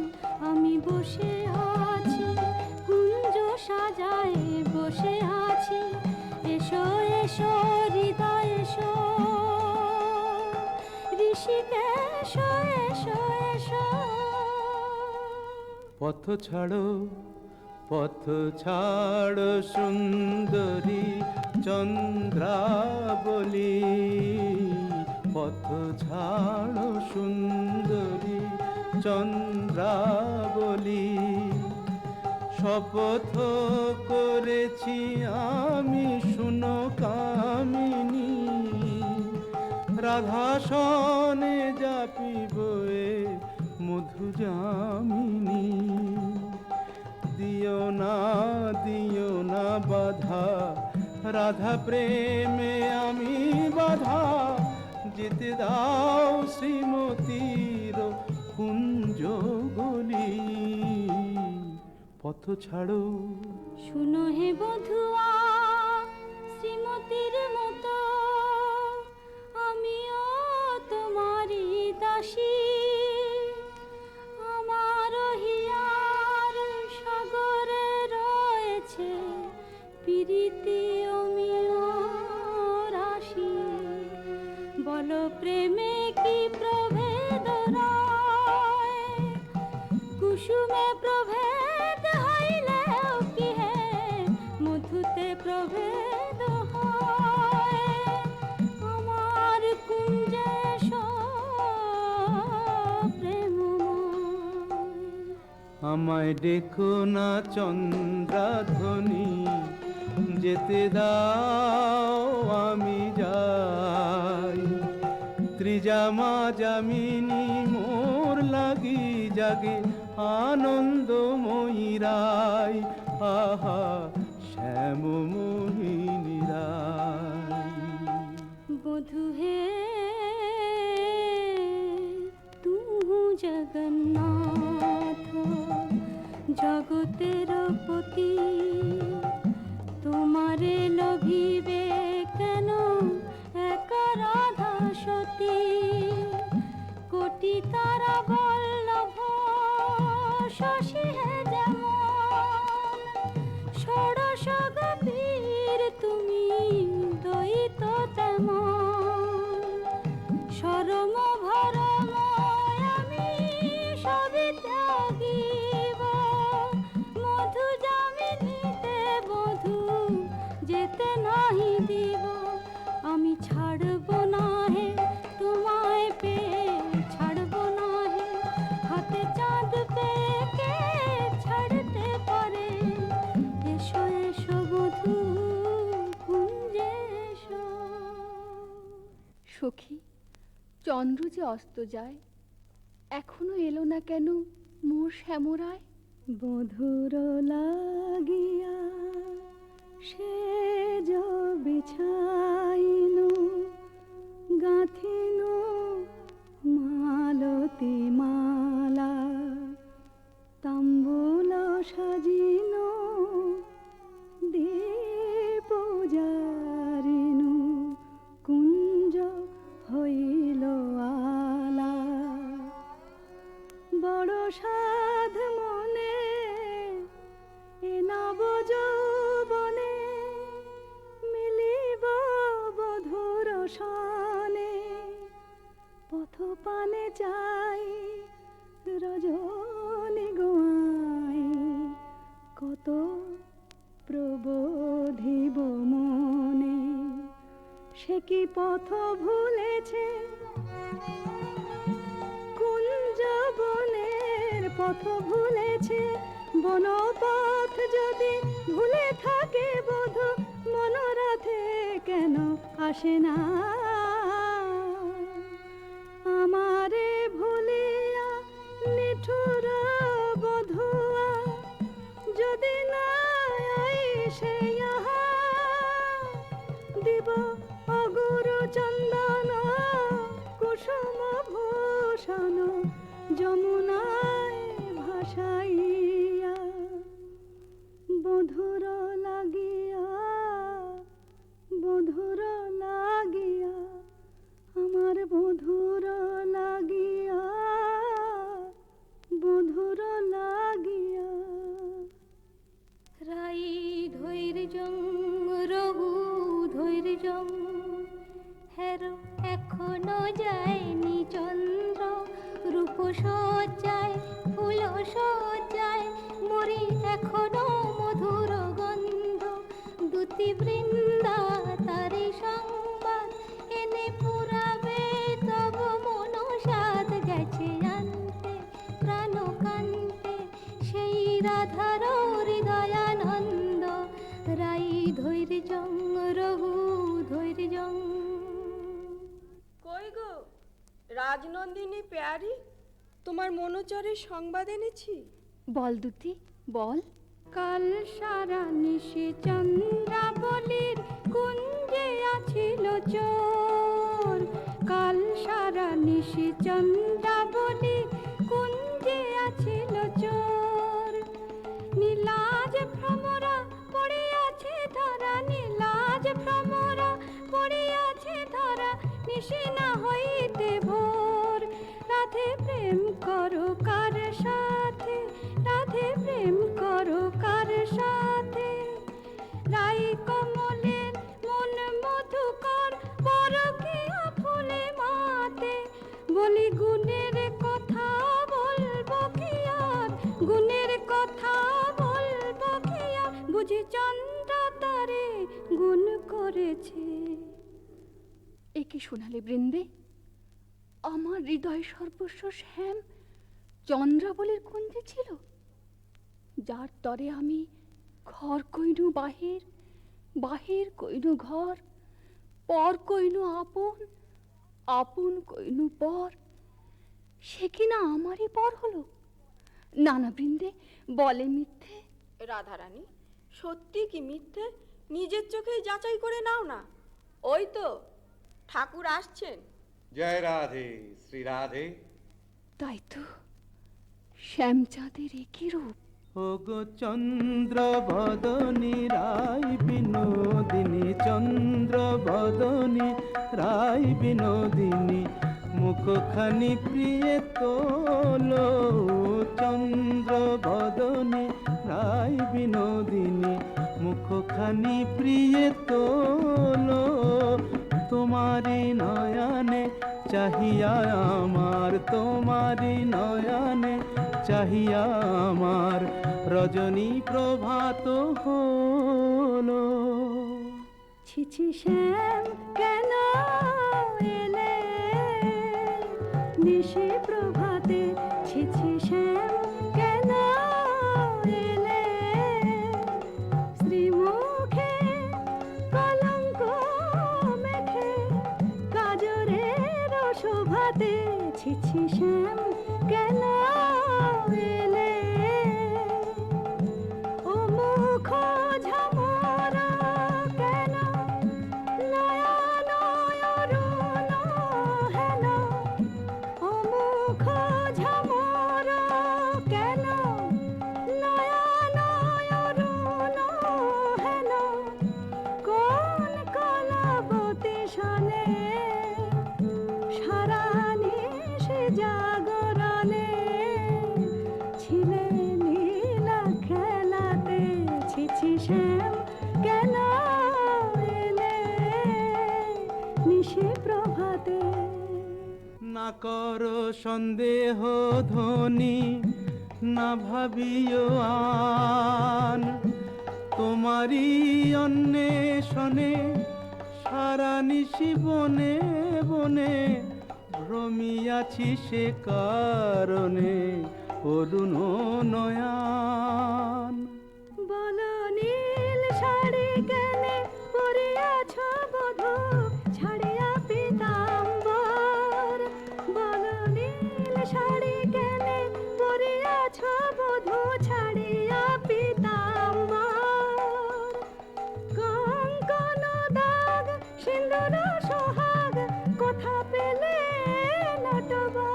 আমি বসে আছি কুঞ্জ সাজায় বসে আছি, এসো এসো হৃদয় এসো, ঋষিকেশ এসো এসো। পথ ছাড়ো পথ ছাড়ো সুন্দরী চন্দ্রাবলী, পথ ছাড়ো সুন্দরী চন্দ্রাবলী। শপথ করেছি আমি শুনো কামিনী, রাধাসনে যাপিব এ মধু যামিনী। দিও না বাধা, রাধা প্রেমে আমি বাধা। যেতে দাও শ্রীমতীর কুঞ্জ গলি। পথ ছাড়ো শুনো হে বধুয়া শ্রীমতীর মতো, আমিও তোমারই দাসী। আমার হিয়ার সাগরে রয়েছে প্রীতি অমিয় রাশি। বলো প্রেমে কি প্রভেদ রয়, কুসুমে প্রভেদ হইলেও কি হে মধুতে প্রভেদ হয়। আমার কুঞ্জে প্রেমময়। আমায় ডেকো না চন্দ্রাধ্বনি, যেতে দাও আমি যাই। ত্রিজামা যামিনী মোর লাগি জাগে আনন্দময়ী রায়। আহা শ্যাম মোহিনী রায়। বধু হে তু জগন্নাথ জগতের পতি, তোমারে লোভিবে কেন একা রাধা সতী। কোটি তারা বল্লভ শশী হে যেমন, ছাড়বো না হে তোমায় পেয়ে ছাড়বো না হে হাতে চাঁদ পেয়ে কে ছাড়তে পারে এসো এসো বধূ কুঞ্জে এসো সখী, চন্দ্র যে অস্ত যায়, এখনো এলো না কেন মোর শ্যামরায়? বধুর লাগিয়া সে বিছাইনু গাঁথিনু মালতী মালা তাম্বুল সাজিনু দীপ জারিনু কুঞ্জ হইল আলা বড় সাধ মনে এ নব যৌবনে মিলিব বধুর সনে পথ পানে যাই রজনী গোয়াই কত প্রবোধিব মনে সে কি পথ ভুলেছে কুঞ্জ বনের পথ ভুলেছে বনপথ যদি ভুলে থাকে বধূ মনোরথে কেন আসে না আমারে ভুলিয়া নিঠুর বধুয়া যদি না আইসে ইহা দিব অগুরু চন্দন কুসুম ভূষণ যমুনায় ভাসাইয়া বধুর লাগিয়া আমার বধুর লাগিয়া রাই ধৈর্যং রঘু ধৈর্যং হের এখনো যায়নি চন্দ্র রূপ সজ্জায় ফুল সজ্জায় মরি এখনো মধুর গন্ধ দুতি বৃন্দা তারি সংবাদ এনে পুরাবে তব মনসাদ গেছে আনতে প্রাণ কান্তে সেই রাধার হৃদয়ানন্দ রাই ধৈর্যং রঘু ধৈর্যং। কই গো রাজনন্দিনী পেয়ারি, তোমার মনোচরের সংবাদ এনেছি। বল দুতি বল। কাল সারা নিশি চন্দ্রাবলীর কুঞ্জে আছিল চোর কাল সারা নিশি চন্দ্রাবলীর কুঞ্জে আছিল চোর নীলাজ ভ্রমরা পড়িয়াছে ধরা নীলাজ ভ্রমরা পড়িয়াছে ধরা নিশি না হইতে ভোর রাধে প্রেম করো কার সাথে রাধে প্রেম করো কার সাথে রাই কমলের মন মধুকর পরকিয়া ফুলে মাতে বলি গুণের কথা বলবো কি আর গুণের কথা বলবো কি আর বুঝি চন্দ্র তারে গুণ করেছে। একে শোনালে বৃন্দে, আমার হৃদয় সর্বস্ব শ্যাম চন্দ্রাবলীর কুঞ্জে ছিল, যার তরে আমি ঘর কইনু বাহির বাহির কইনু ঘর পর কইনু আপন আপন কইনু পর, সে কিনা আমারই পর হলো। নানা বৃন্দে বলে মিথ্যে। রাধারানী, সত্যি কি মিথ্যে নিজের চোখেই যাচাই করে নাও না। ওই তো ঠাকুর আসছেন। जय राधे श्री राधे। তাই তো, শ্যামচাঁদের একই রূপ। ওগো চন্দ্র বদনী রাই বিনোদিনী চন্দ্র বদনী রাই বিনোদিনী মুখখানি প্রিয়ে তোলো চন্দ্র বদনী রাই বিনোদিনী মুখখানি প্রিয়ে তোলো তোমারি নয়নে চাহিয়া আমার তোমারি নয়নে চাহিয়া আমার রজনী প্রভাত হলো। ছিছি শ্যাম কেন খেলাতে ছিছি শ্যাম কেন এলে ও মুখ ঝামরা কেন নয়ন অরুণ হেন ও মুখ ঝামরা কেন নয়ন অরুণ হেন কোন কলাবতী শনে সারা নিশি জাগরণে ছিলে নীলা খেলাতে ছিছি শ্যাম কেন এলে নিশি প্রভাতে না করো সন্দেহ ধ্বনি না ভাবিও আন তোমারই অন্বেষণে সারা নিশি বনে বনে ভ্রমিয়াছি সে কারণে অরুণ নয়ান বলো নীল শাড়ি কেনে পরিয়াছ বধূ ছাড়িয়া পীতাম্বর বলো নীল শাড়ি কেনে পরিয়াছ বধূ ছাড়িয়া পীতাম্বর কঙ্কন দাগ সিন্দুর সোহাগ কোথা পেলে নটবর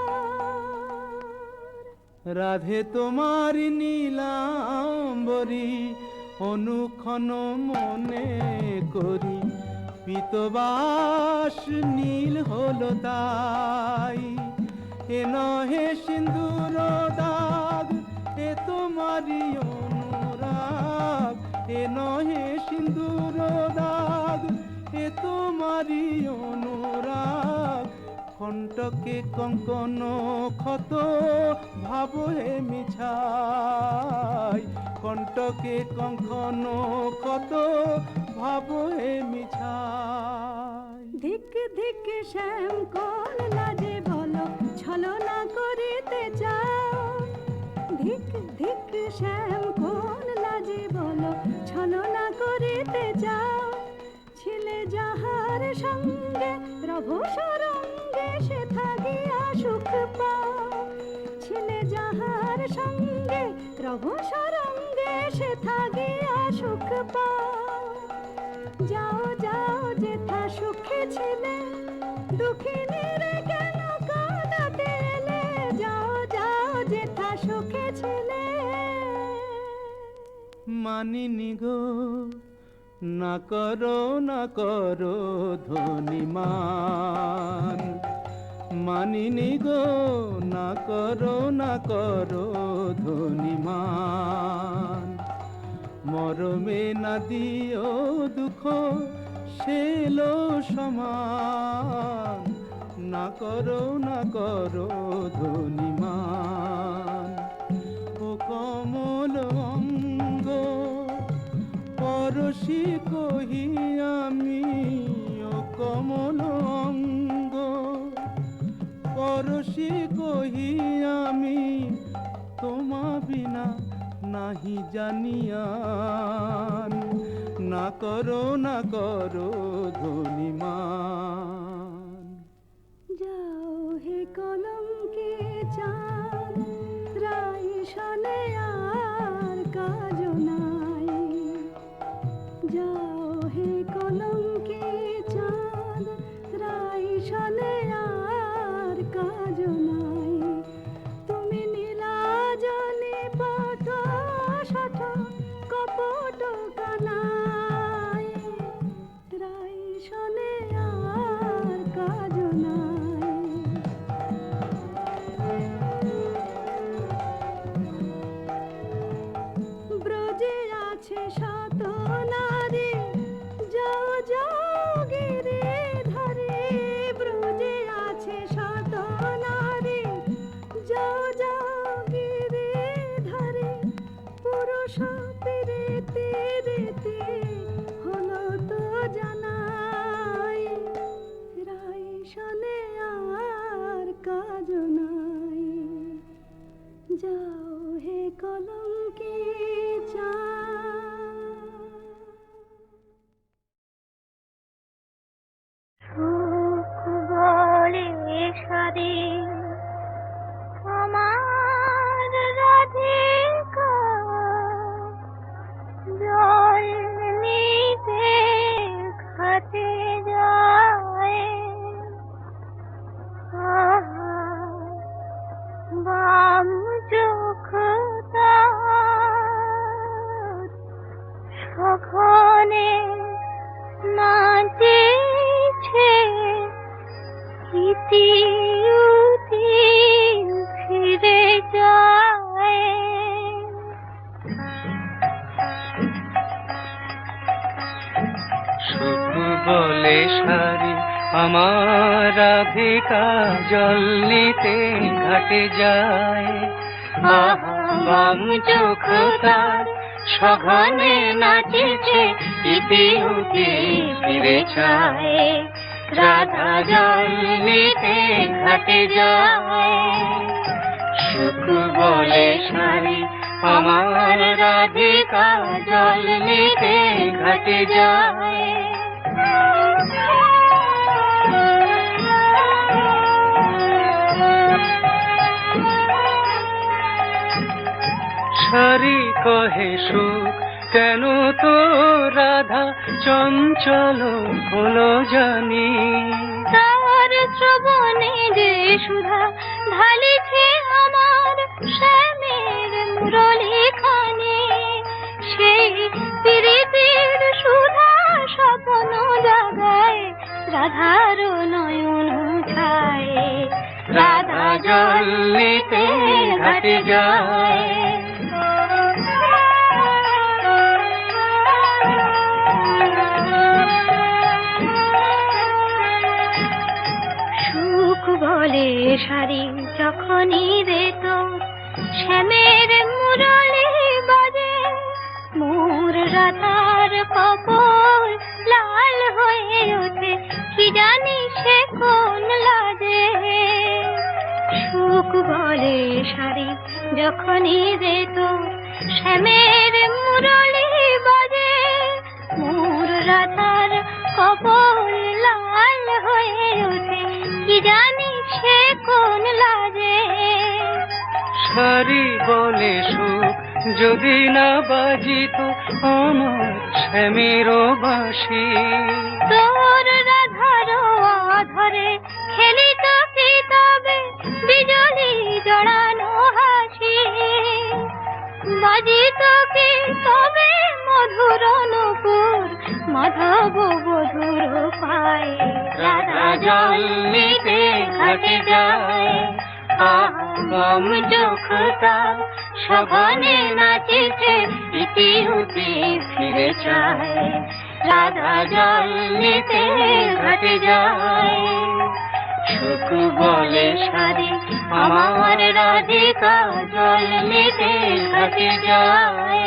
রাধে তোমার নীলাম্বরী অনুক্ষণ মনে করি পীতবাস নীল হলো তাই এ নহে সিন্দুর দাগ এ তোমারই অনুরাগ এ নহে সিন্দুর দাগ এ তোমারই অনুরাগ কণ্টকে কঙ্কন ক্ষত ভাব হে মিছাই কণ্টকে কঙ্কন ক্ষত ভাব হে মিছাই ধিক ধিক শ্যাম কোন লাজে বলো ছলনা করিতে চাও ধিক ধিক শ্যাম কোন লাজে বলো ছলনা করিতে চাও ছিলে যাহার সঙ্গে রভু সরঙ্গে সে থাকিয়া সুখ পাও ছিলে যাহার সঙ্গে রভু সরঙ্গে সে থাকিয়া সুখ পাও যাও যাও যেথা সুখে ছিলে দুঃখিনীর কেন কাঁদাতে এলে যাও যাও যেথা সুখে ছিলে মানিনি গো না করো ধনিমান মানিনি গো না করো ধনিমান মরমে না দিও দুঃখ সেলো সমান না করো ধনিমান ও কমল অঙ্গ পরশি কহি আমি ও কমল অঙ্গ পরশি কহি আমি তোমা বিনা নাহি জানিয়ান না করো ধনিমান যাও হে কলঙ্কে চাঁদ রাই শনে আর কাজ নাই যাও হে কলঙ্কে চাঁদ রাই শনে আর কাজ নাই তুমি নীলাজনে পট শঠ কপট কানাই রাই শনে আর কাজ নাই ব্রজে আছে শত নারী যাও যাও গিরে ধরে ব্রজে আছে শত নারী যাও যাও গিরে ধরে পুরুষ পেরেতে রেতে সঘনে নাচেছে ইতি উতি ফিরে যায়। সুখ বলে সারি আমার রাধিকা জল নিতে ঘাটে যায়। বাম চোখ তার সঘনে নাচেছে ইতি উতি ফিরে যায়। রাধা জল নিতে ঘাটে যায়। সুখ বলে সারি আমার রাধিকা জল নিতে ঘাটে যায়। সারি কহে সুখ কেন তো রাধা চঞ্চল হলো জানি। তার শ্রবণে যে সুধা ঢালিছে আমার শ্যামের মুরলী খানে। সেই প্রীতির সুধা স্বপ্ন জাগায় রাধার নয়ন ছায়। রাধা জল নিতে ঘাটে যায়। সুখ বলে সারি যখনই রে তো শ্যামের মুরলী বাজে। মোর রাধার কপল লাল হয়ে ওঠে কি জানি সে কোন লাজে। সুখ বলে সারি যখনই রে তো শ্যামের মুরলী বাজে। মোর রাধার কপল লাল হয়ে ওঠে কি জানি সে কোন লাজে। সারি বলে সুখ যদি না বাজিত আমার শ্যামের বাঁশি। তোর রাধার আধরে খেলিত কি তবে বিজলি জড়ানো হাসি। বাজিত কি তবে মধুর নূপুর মাধব বধুর পায়। রাধা জল নিতে ঘাটে যায়। বাম চোখ তার সঘনে নাচেছে ইতি উতি ফিরে যায়। রাধা জল নিতে ঘাটে যায়। সুখ বলে সারি আমার রাধিকা জল নিতে ঘাটে যায়।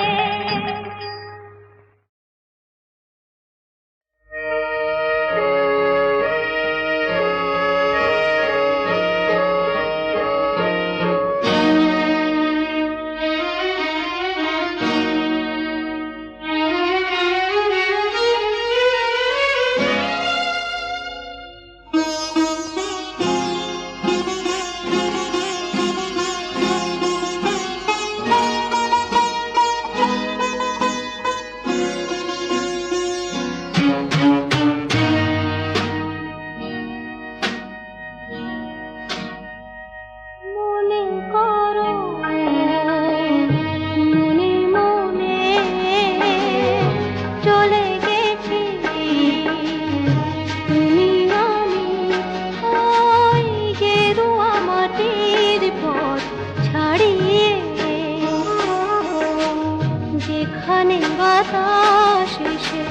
বাতাস এসে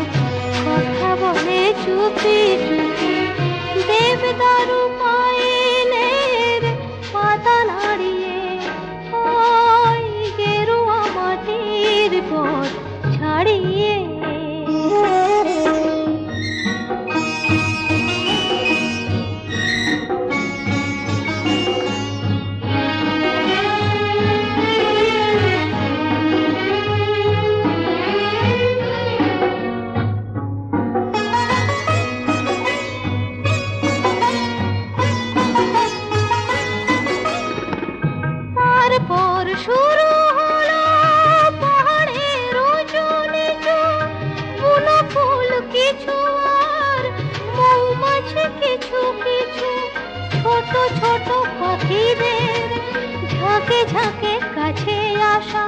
কথা বলে চুপি চুপি। দেবদারু পায়েলের পাতা নাড়িয়ে ওই গেরুয়া মাটির পথ ছাড়িয়ে। তারপর শুরু হলো পাহাড়ের উঁচু নিচু, বুনো ফুল কিছু আর মৌমাছি কিছু কিছু, ছোট ছোট পাখিদের ঝাঁকে ঝাঁকে কাছে আসা,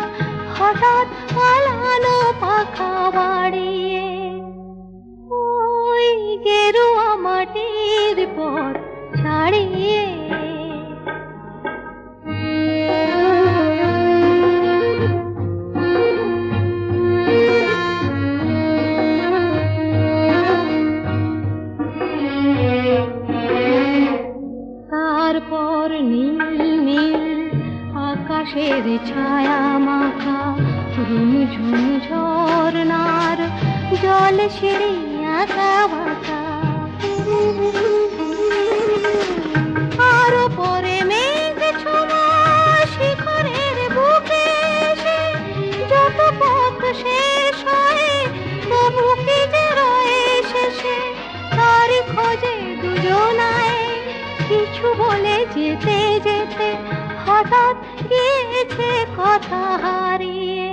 হঠাৎ আর মেলানো পাখা বাড়িয়ে ওই গেরুয়া মাটির পথ ছাড়িয়ে তারপর নীল নীল আকাশের ছায়া মাখা ঝুমঝুম ঝরনার জল সিঁড়ি আঁকা বাঁকা আরো পরে মেঘ ছোঁয়া শিখরের বুকে এসে যত পথ শেষ হয় তবু কি যে রয়ে শেষে তার খোঁজে দুজনায় কিছু বলে যেতে যেতে হঠাৎ গিয়েছে কথা হারিয়ে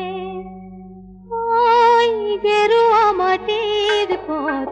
ওই গেরুয়া মাটির পথ